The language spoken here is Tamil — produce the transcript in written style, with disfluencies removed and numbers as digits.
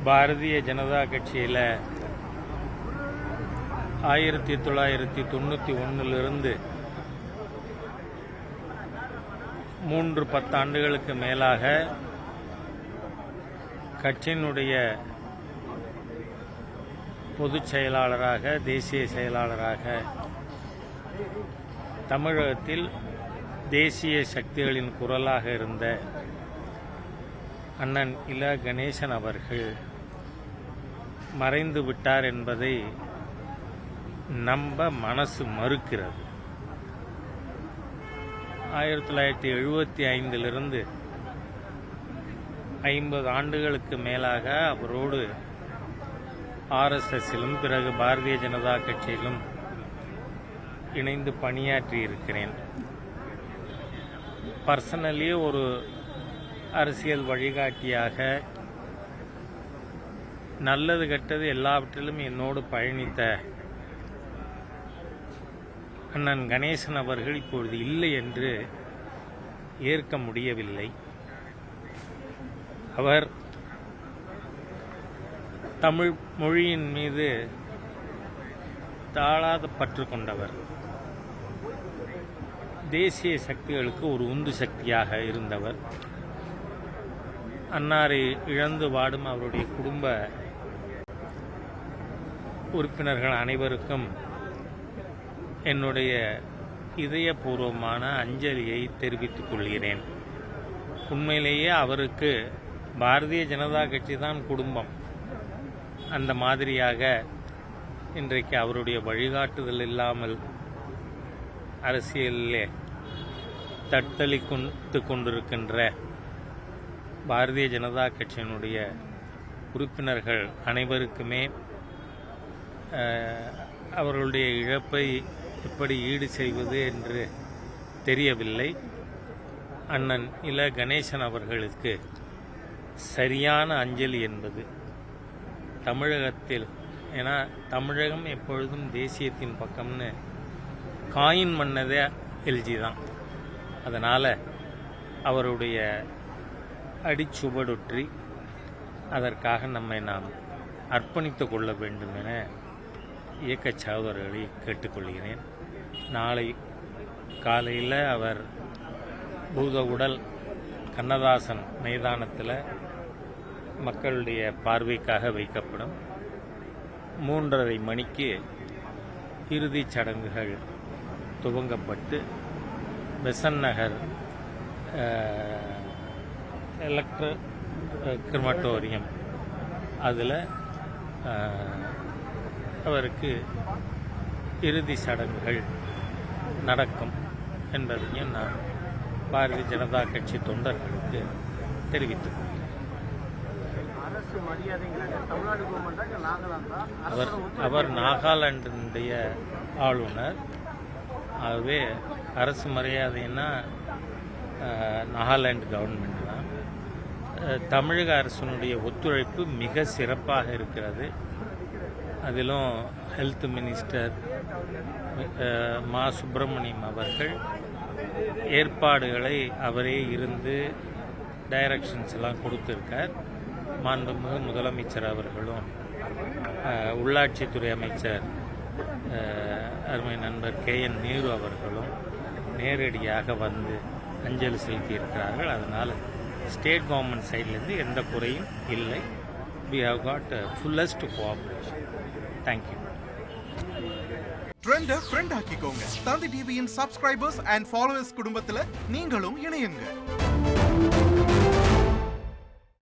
பாரதிய ஜனதா கட்சியில் 1991 3 பத்தாண்டுகளுக்கு மேலாக கட்சியினுடைய பொதுச் செயலாளராக, தேசிய செயலாளராக தமிழகத்தில் தேசிய சக்திகளின் குரலாக இருந்த அண்ணன் இல கணேசன் அவர்கள் மறைந்து விட்டார் என்பதை நம்ப மனசு மறுக்கிறது. 1975 50 ஆண்டுகளுக்கு மேலாக அவரோடு RSSலும் பிறகு பாரதிய ஜனதா கட்சியிலும் இணைந்து பணியாற்றி இருக்கிறேன். பர்சனலி ஒரு அரசியல் வழிகாட்டியாக நல்லது கெட்டது எல்லாவற்றிலும் என்னோடு பயணித்த அண்ணன் கணேசன் அவர்கள் இப்பொழுது இல்லை என்று ஏற்க முடியவில்லை. அவர் தமிழ் மொழியின் மீது தாழாத பற்று கொண்டவர். தேசிய சக்திகளுக்கு ஒரு உந்து சக்தியாக இருந்தவர். அன்னாரை இழந்து வாடும் அவருடைய குடும்ப உறுப்பினர்கள் அனைவருக்கும் என்னுடைய இதயபூர்வமான அஞ்சலியை தெரிவித்துக் கொள்கிறேன். உண்மையிலேயே அவருக்கு பாரதிய ஜனதா கட்சி தான் குடும்பம். அந்த மாதிரியாக இன்றைக்கு அவருடைய வழிகாட்டுதல் இல்லாமல் அரசியலிலே தத்தளித்து கொண்டிருக்கின்ற பாரதிய ஜனதா கட்சியினுடைய உறுப்பினர்கள் அனைவருக்குமே அவர்களுடைய இழப்பை எப்படி ஈடு செய்வது என்று தெரியவில்லை. அண்ணன் இல கணேசன் அவர்களுக்கு சரியான அஞ்சலி என்பது தமிழகத்தில், ஏன்னா தமிழகம் எப்பொழுதும் தேசியத்தின் பக்கம்னு காயின் மன்னதே எல்ஜி தான். அதனால் அவருடைய அடிச்சுவடொற்றி அதற்காக நம்மை நாம் அர்ப்பணித்து கொள்ள வேண்டும் என இயக்க சகோதரர்களை கேட்டுக்கொள்கிறேன். நாளை காலையில் அவர் பூத உடல் கண்ணதாசன் மைதானத்தில் மக்களுடைய பார்வைக்காக வைக்கப்படும். 3:30 மணிக்கு இறுதிச் சடங்குகள் துவங்கப்பட்டு பெசன்ட் நகர் எலக்ட்ரோ கிரிமட்டோரியம் அதில் அவருக்கு இறுதி சடங்குகள் நடக்கும் என்பதையும் நான் பாரதிய ஜனதா கட்சி தொண்டர்களுக்கு தெரிவித்துக் கொள்கிறேன். அவர் நாகாலாண்டினுடைய ஆளுநர். ஆகவே அரசு மரியாதைன்னா நாகாலாந்து கவர்மெண்ட் தான். தமிழக அரசினுடைய ஒத்துழைப்பு மிக சிறப்பாக இருக்கிறது. அதிலும் ஹெல்த் மினிஸ்டர் மா சுப்பிரமணியம் அவர்கள் ஏற்பாடுகளை அவரே இருந்து டைரக்ஷன்ஸ் எல்லாம் கொடுத்திருக்கார். மாண்புமிகு முதலமைச்சர் அவர்களும் உள்ளாட்சித்துறை அமைச்சர் அருமை நண்பர் KN நேரு அவர்களும் நேரடியாக வந்து அஞ்சலி செலுத்தியிருக்கிறார்கள். அதனால் ஸ்டேட் கவர்மெண்ட் சைட்லேருந்து எந்த குறையும் இல்லை. We have got fullest cooperation. Thank you. Trend friend ஆக்கிக்கோங்க. தந்தி டிவியின் சப்ஸ்கிரைபர்ஸ் அண்ட் ஃபாலோவர்ஸ் குடும்பத்தில் நீங்களும் இணையுங்க.